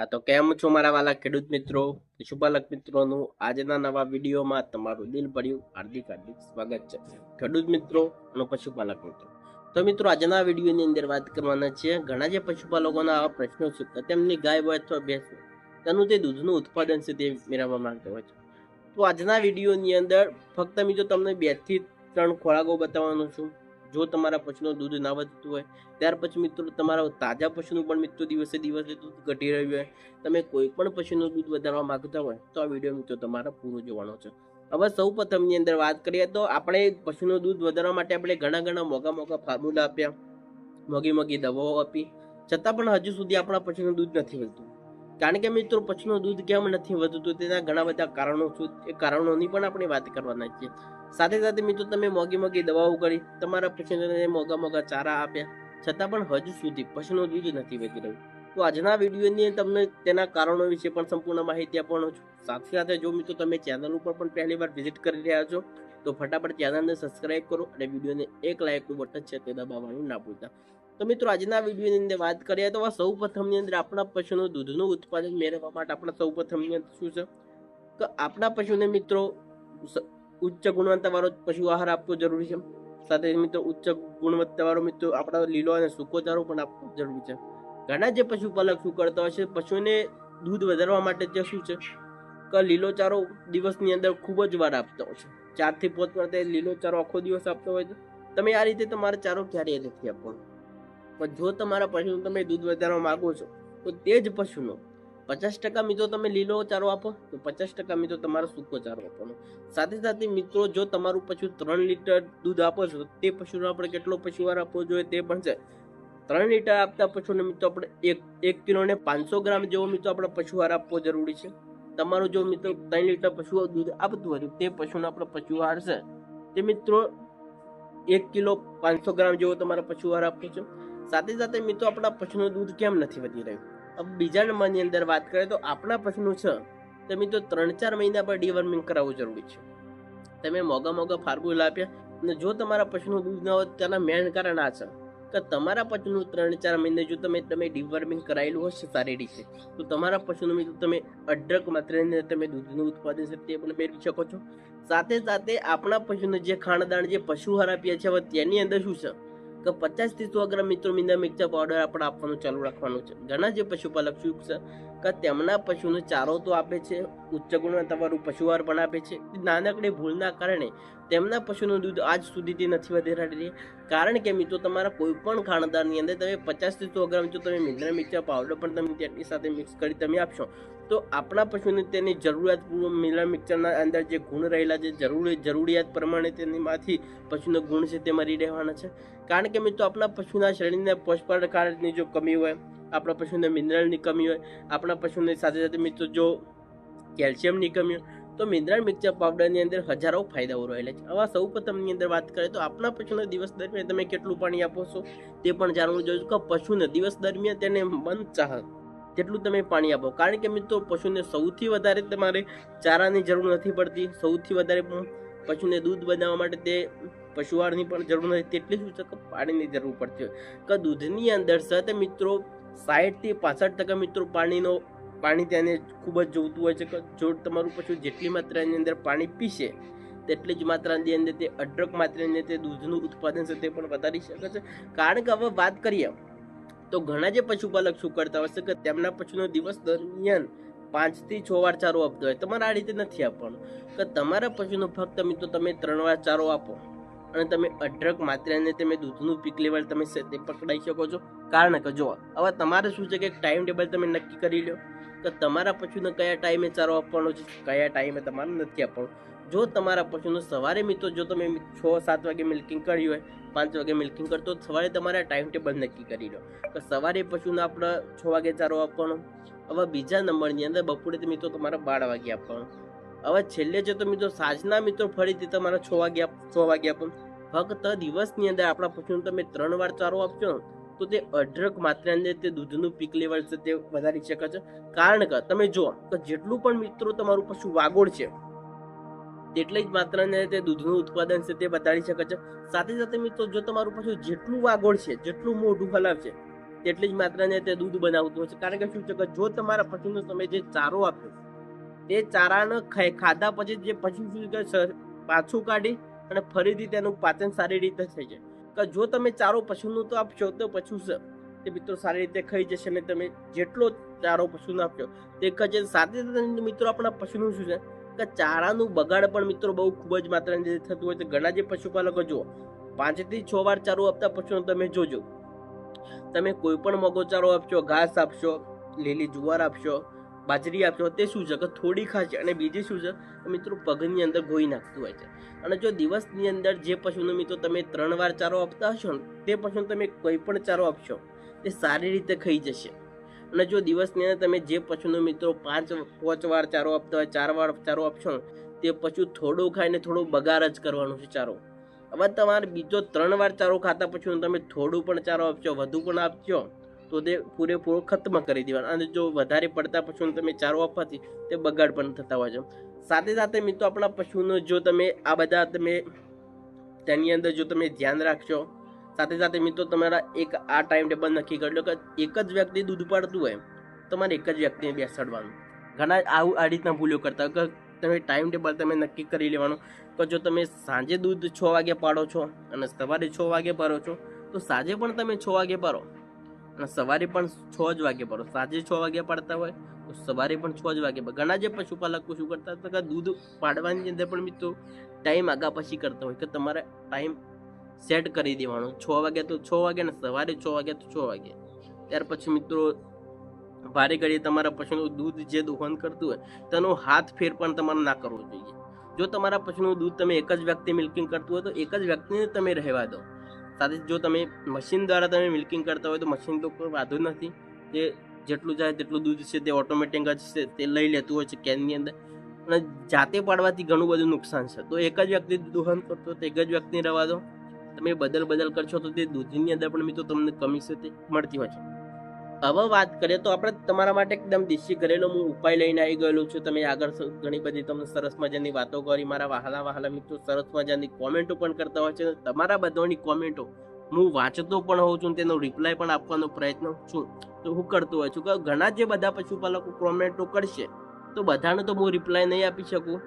હા તો કેમ છો મારા વાલા ખેડૂત મિત્રો, પશુપાલક મિત્રોનું આજના નવા વિડીયોમાં તમારું દિલભર્યું હાર્દિક હાર્દિક સ્વાગત છે. ખેડૂત મિત્રો અને પશુપાલક મિત્રો, તો મિત્રો આજના વિડીયોની અંદર વાત કરવાના છે. ઘણા જે પશુપાલકોના આવા પ્રશ્નો છે કે તેમની ગાય હોય અથવા ભેંસ હોય તેનું જે દૂધનું ઉત્પાદન છે તે મેળવવા માંગતા હોય છે. તો આજના વિડીયોની અંદર ફક્ત મિત્રો તમને 2 થી 3 ખોરાકો બતાવવાનો છું. જો તમારા પશુનું દૂધ ના વધતું હોય, ત્યાર પછી મિત્રો તમારા તાજા પશુનું પણ મિત્રો દિવસે દિવસે દૂધ ઘટી રહ્યું હોય, તમે કોઈ પણ પશુનું દૂધ વધારવા માંગતા હોય તો આ વિડીયો મિત્રો તમારે પૂરો જોવાનો છે. હવે સૌ પ્રથમની અંદર વાત કરીએ તો આપણે પશુનું દૂધ વધારવા માટે આપણે ઘણા મોંઘા ફોર્મ્યુલા આપ્યા, મોંઘી દવાઓ આપી, છતાં પણ હજુ સુધી આપણા પશુનું દૂધ નથી વધતું. કારણ કે મિત્રો પશુનું દૂધ કેમ નથી વધતું તેના ઘણા બધા કારણો છે. એ કારણોની પણ આપણે વાત કરવાના છીએ. સાથે સાથે મિત્રો તમે મોંઘી દવાઓ કરી, તમારા પશુને મોંઘા ચારા આપ્યા, છતાં પણ હજુ સુધી પશુનું દૂધ નથી વધી રહ્યું. તો આજના વિડીયોની તમને તેના કારણો વિશે પણ સંપૂર્ણ માહિતી આપવાનો છું. સાથે સાથે જો મિત્રો તમે ચેનલ ઉપર પણ પહેલી વાર વિઝિટ કરી રહ્યા છો તો ફટાફટ ચેનલને સબસ્ક્રાઇબ કરો અને વિડીયોને એક લાઇકનું બટન છે તે દબાવવાનું ના ભૂલતા. તો મિત્રો આજના વિડીયોની અંદર વાત કરીએ તો સૌ પ્રથમની અંદર આપણા પશુનું દૂધનું ઉત્પાદન મેળવવા માટે આપણે સૌ પ્રથમની અંદર શું છે કે આપણા પશુને મિત્રો ઉચ્ચ ગુણવત્તાવાળો પશુ આહાર આપવો જરૂરી છે. સાથે મિત્રો ઉચ્ચ ગુણવત્તાવાળો મિત્રો આપણા લીલો અને સૂકો ચારો પણ આપવો જરૂરી છે. ઘણા જે પશુપાલક શું કરતા હોય છે, પશુને દૂધ વધારવા માટે જે શું છે કે લીલો ચારો દિવસની અંદર ખૂબ જ વાર આપતા હોય છે. 4 થી 5 વાર લીલો ચારો આખો દિવસ આપતો હોય છે. તમે આ રીતે તમારે ચારો ક્યારેય નથી આપવાનો. પણ જો તમારા પશુનું તમે દૂધ વધારવા માંગો છો તો તે જ પશુનો 50% મિત્રો તમે લીલો ચારો આપો, તો 50% મિત્રો તમારો સૂકો ચારો આપવાનો. સાથે સાથે મિત્રો જો તમારું પશુ 3 લીટર દૂધ આપો છો, તે પશુનો આપણે કેટલો પશુઆહાર આપવો જોઈએ તે પણ છે. 3 લીટર આપતા પશુને મિત્રો આપણે 1 કિલો ને 500 ગ્રામ જેવો મિત્રો આપણે પશુઆહાર આપવો જરૂરી છે. તમારું જો મિત્રો 3 લીટર પશુ દૂધ આપતું હોય તે પશુનો આપણો પશુઆહાર છે તે મિત્રો 1 કિલો 500 ગ્રામ જેવો તમારે પશુઆહાર આપવો છે. સાથે સાથે મિત્રો આપણા પશુનું દૂધ કેમ નથી વધી રહ્યું? હવે બીજા નંબરની અંદર વાત કરીએ તો આપણા પશુનું છે તો મિત્રો 3-4 મહિના પર ડીવર્મિંગ કરાવવું જરૂરી છે. તમે મોંઘા ફાર્મ્યુલા આપ્યા અને જો તમારા પશુનું દૂધ ના હોય તેના મેન કારણ આ છે કે તમારા પશુનું 3-4 મહિને જો તમે ડીવર્મિંગ કરાયેલું હશે સારી રીતે, તો તમારા પશુનું મિત્રો તમે અઢળક માત્રાની તમે દૂધનું ઉત્પાદન છે તે પણ મેળવી શકો છો. સાથે સાથે આપણા પશુને જે ખાણદાણ જે પશુઆહાર આપીએ છીએ તેની અંદર શું છે કે 50 થી 100 ગ્રામ મિત્રો મીના મિક્સર પાવડર આપણે આપવાનું ચાલુ રાખવાનું છે. ઘણા જે પશુપાલક શું છે કે તેમના પશુને ચારો તો આપે છે, ઉચ્ચ ગુણવત્તાવાળું પશુઆહાર પણ આપે છે. નાનકડી ભૂલના કારણે તેમના પશુનું દૂધ આજ સુધી નથી વધી રહ્યું. કારણ કે મિત્રો તમારા કોઈ પણ ખાણદારની અંદર તમે 50 થી 100 ગ્રામ જો તમે મિનરલ મિક્સર પાવડર પણ તમે તેની સાથે મિક્સ કરી તમે આપશો તો આપણા પશુને તેની જરૂરિયાત મિનરલ મિક્સરના અંદર જે ગુણ રહેલા છે જરૂરિયાત પ્રમાણે તેનીમાંથી પશુનો ગુણ છે તે મળી રહેવાના છે. કારણ કે મિત્રો આપણા પશુના શરીરને પોષણની જો કમી હોય, આપણા પશુને મિનરલની કમી હોય, આપણા પશુની સાથે સાથે મિત્રો જો કેલ્શિયમની કમી હોય તો મિનરલ મિક્સર પાવડરની અંદર હજારો ફાયદાઓ રહેલા છે. હવે સૌ પ્રથમની અંદર વાત કરીએ તો આપણા પશુને દિવસ દરમિયાન તમે કેટલું પાણી આપો છો તે પણ જાણવું જોઈએ કે પશુને દિવસ દરમિયાન તેને મન ચાહ તેટલું તમે પાણી આપો. કારણ કે મિત્રો પશુને સૌથી વધારે તમારે ચારાની જરૂર નથી પડતી, સૌથી વધારે પશુને દૂધ બનાવવા માટે તે પશુઆહારની પણ જરૂર નથી, તેટલી શું છે કે પાણીની જરૂર પડતી હોય. કે દૂધની અંદર સાથે મિત્રો 60 થી 65% મિત્રો પાણી તેને ખૂબ જ જોઈતું હોય છે. કે જો તમારું પશુ જેટલી માત્રાની અંદર પાણી પીશે તેટલી જ માત્રાની અંદર તે અઢળક માત્રાની અંદર તે દૂધનું ઉત્પાદન છે તે પણ વધારી શકે છે. કારણ કે હવે વાત કરીએ તો ઘણા જે પશુપાલક શું કરતા હશે કે તેમના પશુનો દિવસ દરમિયાન 5 થી 6 વાર ચારો આપતો હોય. તમારે આ રીતે નથી આપવાનું કે તમારા પશુનો ફક્ત મિત્રો તમે 3 વાર ચારો આપો અને તમે અઢળક માત્રાને તમે દૂધનું પીક લેવલ તમે તે પકડાઈ શકો છો. કારણ કે જો હવે તમારે શું છે કે એક ટાઈમ ટેબલ તમે નક્કી કરી લો કે તમારા પશુને કયા ટાઈમે ચારો આપવાનો છે, કયા ટાઈમે તમારે નથી આપવાનો. જો તમારા પશુનું સવારે મિત્રો જો તમે 6-7 વાગે મિલ્કિંગ કરી હોય, 5 વાગે મિલ્કિંગ કરતો સવારે તમારે ટાઈમ ટેબલ નક્કી કરી લો કે સવારે પશુને આપણે 6 વાગે ચારો આપવાનો. હવે બીજા નંબરની અંદર બપોરે મિત્રો તમારે 12 વાગે આપવાનો. હવે છેલ્લે છે તો મિત્રો સાંજના મિત્રો ફરીથી તમારે 6 વાગે આપવાનું. ફક્ત દિવસની અંદર આપણા પશુને તમે 3 વાર ચારો આપશો તો તે અઢળક માત્રાની અંદર તે દૂધનું પીક લેવલ છે તે વધારી શકે છે. કારણ કે તમે જુઓ તો જેટલું પણ મિત્રો તમારું પશુ વાગોળ છે તેટલી જ માત્રાને તે દૂધનું ઉત્પાદન છે તે વધારી શકે છે. સાથે સાથે મિત્રો જો તમારું પશુ જેટલું વાગોળ છે, જેટલું મોઢું હલાવશે તેટલી જ માત્રાને તે દૂધ બનાવતું હોય છે. કારણ કે શું છે કે જો તમારા પશુને તમે જે ચારો આપ્યો તે ચારાને ખાધા પછી જે પશુ શું કે પાછું કાઢી અને ફરીથી તેનું પાચન સારી રીતે થઈ જાય. કે જો તમે ચારો પશુનું તો આપશો તો પશુ તે મિત્રો સારી રીતે ખાઈ જશે અને તમે જેટલો ચારો પશુને આપશો તે ખાઈ. સાથે સાથે મિત્રો આપણા પશુનું શું છે કે ચારાનું બગાડ પણ મિત્રો બહુ ખૂબ જ માત્રામાં થતું હોય છે. ઘણા જે પશુપાલકો જુઓ 5 થી 6 વાર ચારો આપતા પશુને તમે જોજો, તમે કોઈ પણ મોગો ચારો આપશો, ઘાસ આપશો, લીલી જુવાર આપશો, બાજરી આપશો, તે શું છે કે થોડી ખાશે અને બીજી શું છે મિત્રો પગની અંદર ગોઈ નાખતું હોય છે. અને જો દિવસની અંદર જે પશુનો મિત્રો તમે 3 વાર ચારો આપતા હશો ને તે પશુને તમે કોઈ પણ ચારો આપશો તે સારી રીતે ખાઈ જશે. અને જો દિવસની અંદર તમે જે પશુનો મિત્રો 5 વાર ચારો આપતા હોય, 4 વાર ચારો આપશો તે પશુ થોડું ખાઈને થોડું બગાડ જ કરવાનું છે ચારો. હવે તમારે બીજો 3 વાર ચારો ખાતા પછી તમે થોડું પણ ચારો આપશો, વધુ પણ આપશો તો તે પૂરેપૂરો ખતમ કરી દેવાનો. અને જો વધારે પડતા પશુને તમે ચારો આપવાથી તે બગાડ પણ થતા હોય છે. સાથે સાથે મિત્રો આપણા પશુનો જો તમે આ બધા તમે તેની અંદર જો તમે ધ્યાન રાખશો, સાથે સાથે મિત્રો તમારા એક આ ટાઈમ ટેબલ નક્કી કરી લો કે એક જ વ્યક્તિ દૂધ પાડતું હોય તમારે એક જ વ્યક્તિને બેસાડવાનું. ઘણા આ રીતના ભૂલો કરતા હોય કે તમે ટાઈમ ટેબલ તમે નક્કી કરી લેવાનું કે જો તમે સાંજે દૂધ 6 વાગે પાડો છો અને સવારે 6 વાગે પાડો છો તો સાંજે પણ તમે 6 વાગે પાડો અને સવારે પણ 6 જ વાગે પાડો. સાંજે 6 વાગે પાડતા હોય તો સવારે પણ 6 જ વાગે. ઘણા જે પશુપાલકો શું કરતા હતા કે દૂધ પાડવાની અંદર પણ મિત્રો ટાઈમ આગા પછી કરતા હોય કે તમારે ટાઈમ સેટ કરી દેવાનો, 6 વાગે તો 6 વાગે ને સવારે 6 વાગે તો 6 વાગે. ત્યાર પછી મિત્રો વારે ઘડીએ તમારા પશુનું દૂધ જે દોહન કરતું હોય તેનો હાથ ફેર પણ તમારે ના કરવો જોઈએ. જો તમારા પશુનું દૂધ તમે એક જ વ્યક્તિ મિલ્કિંગ કરતું હોય તો એક જ વ્યક્તિને તમે રહેવા દો. સાથે જો તમે મશીન દ્વારા તમે મિલ્કિંગ કરતા હોય તો મશીન તો કોઈ વાંધો નથી, તે જેટલું જાય તેટલું દૂધ છે તે ઓટોમેટિક જ છે તે લઈ લેતું હોય છે કેનની અંદર. અને જાતે પાડવાથી ઘણું બધું નુકસાન છે. તો એક જ વ્યક્તિ દોહન કરતો તો એક જ વ્યક્તિને રહેવા દો. તમે બદલ કરશો તો તે દૂધની અંદર પણ મિત્રો તમને કમી છે તે મળતી હોય છે. હવે વાત કરીએ તો આપણે તમારા માટે એકદમ દેશી ઘરેલો હું ઉપાય લઈને આવી ગયેલો છું. તમે આગળ ઘણી બધી તમને સરસ મજાની વાતો કરી, મારા વહાલા મિત્રો સરસ મજાની કોમેન્ટો પણ કરતા હોય છે. તમારા બધાની કોમેન્ટો હું વાંચતો પણ હોઉં છું, તેનો રિપ્લાય પણ આપવાનો પ્રયત્ન છું તો હું કરતો હોય છું. કે ઘણા જે બધા પશુપાલકો કોમેન્ટો કરશે તો બધાને તો હું રિપ્લાય નહીં આપી શકું.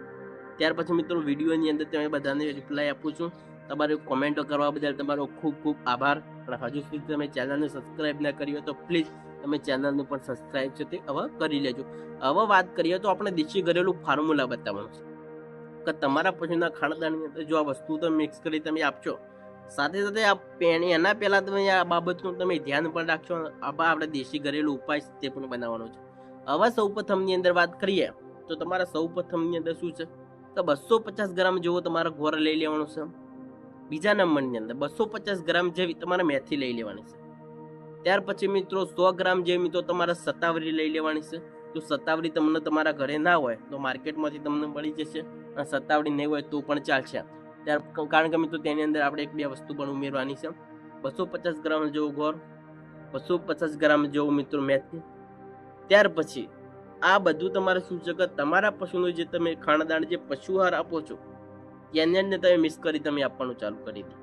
ત્યાર પછી મિત્રો વિડીયોની અંદર તમે બધાને રિપ્લાય આપું છું. તમારે કોમેન્ટો કરવા બદલ તમારો ખૂબ ખૂબ આભાર. અને હજુ સુધી તમે ચેનલને સબસ્ક્રાઈબ ના કરી હોય તો પ્લીઝ તમે ચેનલને પણ સબસ્ક્રાઈબ છે તે હવે કરી લેજો. હવે વાત કરીએ તો આપણે દેશી ઘરેલું ફોર્મ્યુલા બતાવવાનું છે કે તમારા પશુના ખાનદાનની અંદર જો આ વસ્તુ તમે મિક્સ કરી તમે આપશો, સાથે સાથે એના પહેલાં તમે આ બાબતનું તમે ધ્યાન પણ રાખશો. આપણે દેશી ઘરેલું ઉપાય તે પણ બનાવવાનો છે. હવે સૌપ્રથમની અંદર વાત કરીએ તો તમારા સૌપ્રથમની અંદર શું છે તો 250 ગ્રામ જેવો તમારે ગોળ લઈ લેવાનો છે. બીજા નંબરની અંદર 250 ગ્રામ જેવી તમારે મેથી લઈ લેવાની છે. ત્યાર પછી મિત્રો 100 ગ્રામ જેવી મિત્રો તમારે સત્તાવરી લઈ લેવાની છે. જો સત્તાવરી તમને તમારા ઘરે ના હોય તો માર્કેટમાંથી તમને મળી જશે, અને સત્તાવરી નહીં હોય તો પણ ચાલશે. કારણ કે મિત્રો તેની અંદર આપણે 1-2 વસ્તુ પણ ઉમેરવાની છે. 250 ગ્રામ જેવો ગોળ, 250 ગ્રામ જેવો મિત્રો મેથી. ત્યાર પછી આ બધું તમારે શું છે કે તમારા પશુનું જે તમે ખાણદાણ જે પશુહાર આપો છો તેની અંદર તમે મિક્સ કરી તમે આપવાનું ચાલુ કરી દો.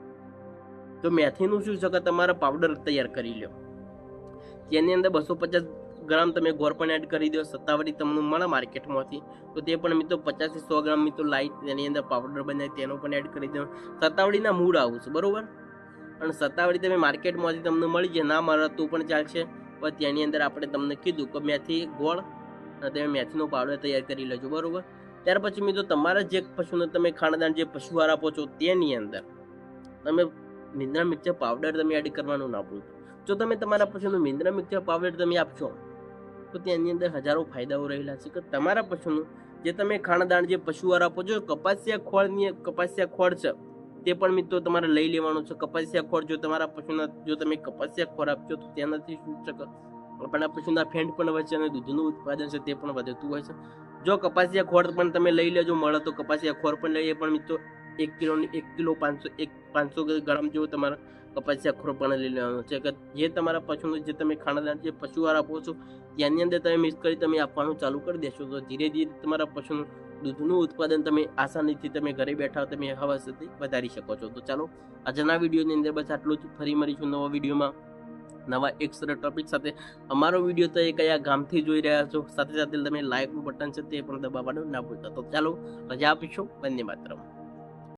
તો મેથીનું શું છે કે તમારે પાવડર તૈયાર કરી લો. તેની અંદર 250 ગ્રામ તમે ગોળ પણ એડ કરી દો. સત્તાવરી તમને મળે માર્કેટમાંથી તો તે પણ મિત્રો 50 થી 100 ગ્રામ મિત્રો લાઈટ તેની અંદર પાવડર બનાવી તેનો પણ એડ કરી દો. સત્તાવરીના મૂળ આવું છે બરોબર. અને સત્તાવરી તમે માર્કેટમાંથી તમને મળી જાય, ના મળે તો પણ ચાલશે. પણ તેની અંદર આપણે તમને કીધું કે મેથી ગોળ અને તમે મેથીનો પાવડર તૈયાર કરી લેજો બરોબર. ત્યાર પછી મિત્રો તમારા જે પશુને તમે ખાનદાન જે પશુહાર આપો છો તેની અંદર તમે મિનરલ મિક્સર પાવડર તમે એડ કરવાનું ના ભૂલશો. જો તમે તમારા પશુનું મિનરલ મિક્સર પાવડર તમે આપશો તો તેની અંદર હજારો ફાયદાઓ રહેલા છે. કે તમારા પશુનું જે તમે ખાનદાન જે પશુહાર આપો છો, કપાસિયા ખોળ છે તે પણ મિત્રો તમારે લઈ લેવાનું છે. કપાસિયા ખોળ જો તમારા પશુના જો તમે કપાસિયા ખોળ આપશો તો તેનાથી શું છે કે આપણા પશુના ફેટ પણ વધશે અને દૂધનું ઉત્પાદન છે તે પણ વધતું હોય છે. જો કપાસિયા ખોળ પણ તમે લઈ લેજો, મળે તો કપાસિયા ખોળ પણ લઈએ. પણ મિત્રો 1 કિલો 500 ગ્રામ જેવો તમારા કપાસિયા ખોળ પણ લઈ લેવાનો છે. કે જે તમારા પશુનું જે તમે ખાનદાન જે પશુહાર આપો છો તેની અંદર તમે મિક્સ કરી તમે આપવાનું ચાલુ કરી દેશો તો ધીરે ધીરે તમારા પશુનું દૂધનું ઉત્પાદન તમે આસાનીથી તમે ઘરે બેઠા તમે હવાસથી વધારી શકો છો. તો ચાલો આજના વિડીયોની અંદર બસ આટલું જ. ફરી મળીશું નવા વિડીયોમાં. નવા એક સરળ ટોપિક સાથે અમારો વિડીયો તો એ કયા ગામથી જોઈ રહ્યા છો, સાથે સાથે તમે લાઈકનું બટન છે તે પણ દબાવવાનું ના ભૂલતા. તો ચાલો રજા આપીશું. વંદે માતરમ.